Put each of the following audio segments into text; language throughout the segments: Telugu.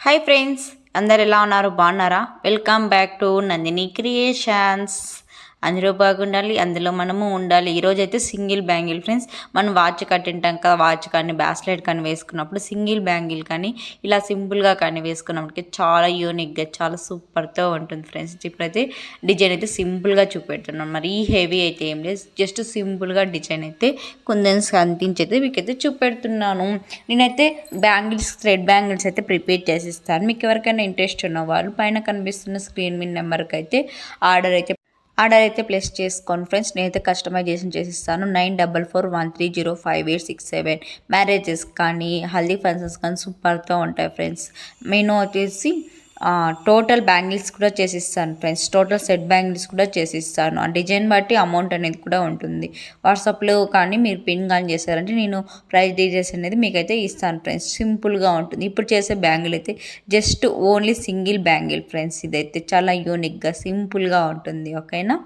హాయ్ ఫ్రెండ్స్, అందరు ఎలా ఉన్నారు? బాగున్నారా? Welcome back to Nandini creations. అందరూ బాగుండాలి, అందులో మనము ఉండాలి. ఈరోజు అయితే సింగిల్ బ్యాంగిల్ ఫ్రెండ్స్. మనం వాచ్ కట్టింటాం కదా, వాచ్ కానీ బ్రాస్లెట్ కానీ వేసుకున్నప్పుడు సింగిల్ బ్యాంగిల్ కానీ ఇలా సింపుల్గా కానీ వేసుకున్నప్పటికీ చాలా యూనిక్గా చాలా సూపర్తో ఉంటుంది ఫ్రెండ్స్. ఇప్పుడైతే డిజైన్ అయితే సింపుల్గా చూపెడుతున్నాను. మరి ఈ హెవీ అయితే ఏం లేదు, జస్ట్ సింపుల్గా డిజైన్ అయితే కొంచెం కనిపించైతే మీకైతే చూపెడుతున్నాను. నేనైతే బ్యాంగిల్స్, థ్రెడ్ బ్యాంగిల్స్ అయితే ప్రిపేర్ చేసిస్తాను. మీకు ఎవరికైనా ఇంట్రెస్ట్ ఉన్న వాళ్ళు పైన కనిపిస్తున్న స్క్రీన్ మీద నెంబర్కి అయితే ఆర్డర్ అయితే ప్లేస్ చేసుకోండి ఫ్రెండ్స్. నేనైతే కస్టమైజేషన్ చేసిస్తాను. 9441305867. మ్యారేజెస్ కానీ హల్దీ ఫంక్షన్స్ కానీ సూపర్తో ఉంటాయి ఫ్రెండ్స్. మెనూ వచ్చేసి టోటల్ బ్యాంగిల్స్ కూడా చేసిస్తాను ఫ్రెండ్స్. టోటల్ సెట్ బ్యాంగిల్స్ కూడా చేసిస్తాను. ఆ డిజైన్ బట్టి అమౌంట్ అనేది కూడా ఉంటుంది. వాట్సాప్లో కానీ మీరు పిన్ కానీ చేశారంటే నేను ప్రైస్ డీటెయిల్స్ అనేది మీకైతే ఇస్తాను ఫ్రెండ్స్. సింపుల్గా ఉంటుంది. ఇప్పుడు చేసే బ్యాంగిల్ అయితే just only single bangle friends. ఇదైతే చాలా యూనిక్గా సింపుల్గా ఉంటుంది. ఓకేనా?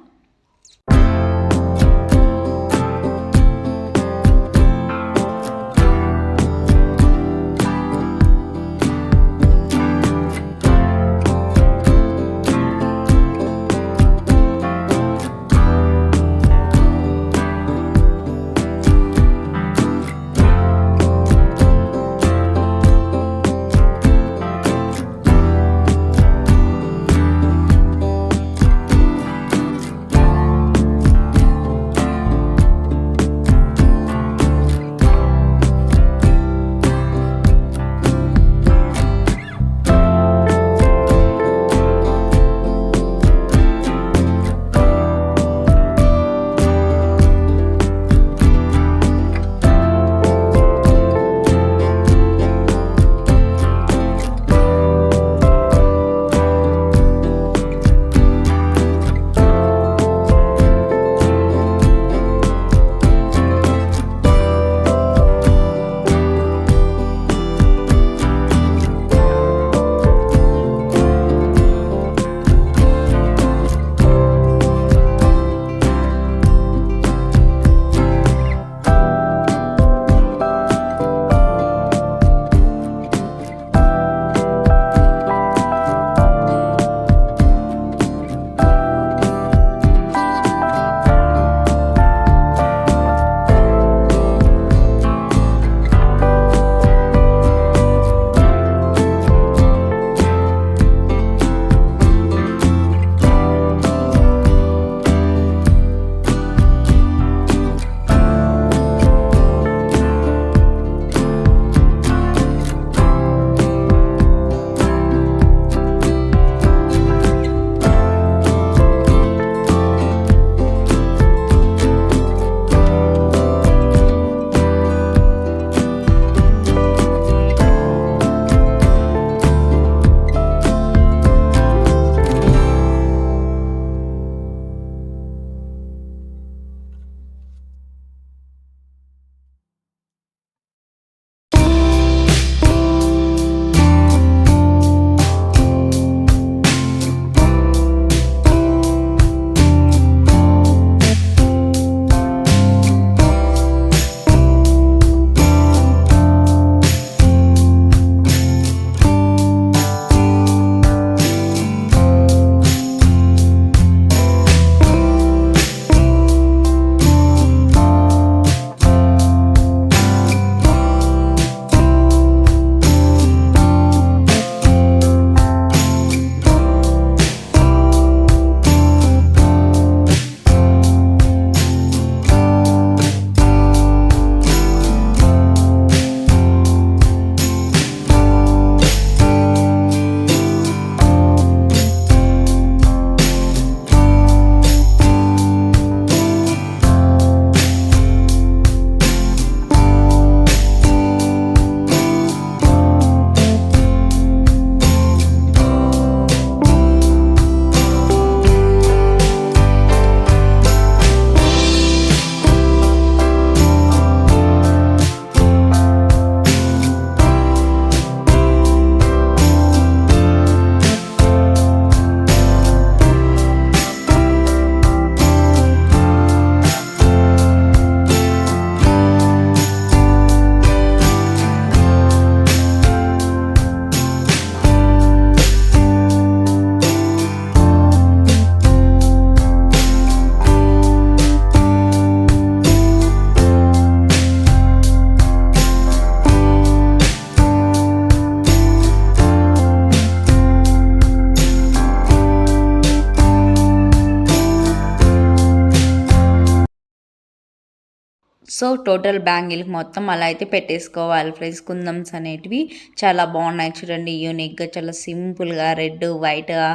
సో టోటల్ బ్యాంగిల్కి మొత్తం అలా అయితే పెట్టేసుకోవాలి ఫ్రెండ్స్. కుందన్స్ అనేటివి చాలా బాగున్నాయి చూడండి, యూనిక్గా, చాలా సింపుల్గా రెడ్ వైట్గా.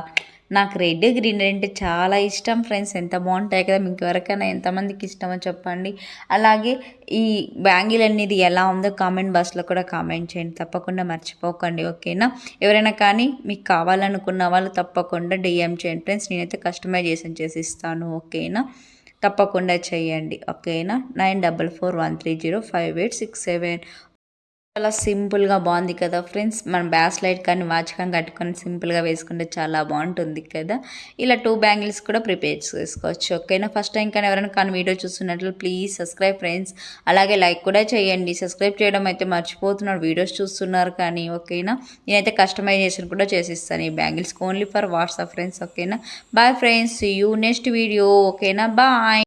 నాకు రెడ్ గ్రీన్ అంటే చాలా ఇష్టం ఫ్రెండ్స్. ఎంత బాగుంటాయి కదా, మీకు ఎవరికైనా ఎంతమందికి ఇష్టమో చెప్పండి. అలాగే ఈ బ్యాంగిల్ అనేది ఎలా ఉందో కామెంట్ బాక్స్లో కూడా కామెంట్ చేయండి, తప్పకుండా మర్చిపోకండి, ఓకేనా. ఎవరైనా కానీ మీకు కావాలనుకున్న వాళ్ళు తప్పకుండా డిఎం చేయండి ఫ్రెండ్స్. నేనైతే కస్టమైజేషన్ చేసి ఇస్తాను, ఓకేనా. తప్పకుండా చేయండి, ఓకేనా. 9441305867. చాలా సింపుల్గా బాగుంది కదా ఫ్రెండ్స్. మనం బ్యాస్లైట్ కానీ వాచ్ కానీ కట్టుకొని సింపుల్గా వేసుకుంటే చాలా బాగుంటుంది కదా. ఇలా 2 బ్యాంగిల్స్ కూడా ప్రిపేర్ చేసుకోవచ్చు, ఓకేనా. ఫస్ట్ టైం కానీ ఎవరైనా కానీ వీడియో చూస్తున్నట్లు ప్లీజ్ సబ్స్క్రైబ్ ఫ్రెండ్స్. అలాగే లైక్ కూడా చేయండి. సబ్స్క్రైబ్ చేయడం అయితే మర్చిపోతున్నారు, వీడియోస్ చూస్తున్నారు కానీ, ఓకేనా. నేనైతే కస్టమైజేషన్ కూడా చేసిస్తాను ఈ bangles only for WhatsApp friends, ఓకేనా. Bye friends, see you next video, ఓకేనా. బాయ్.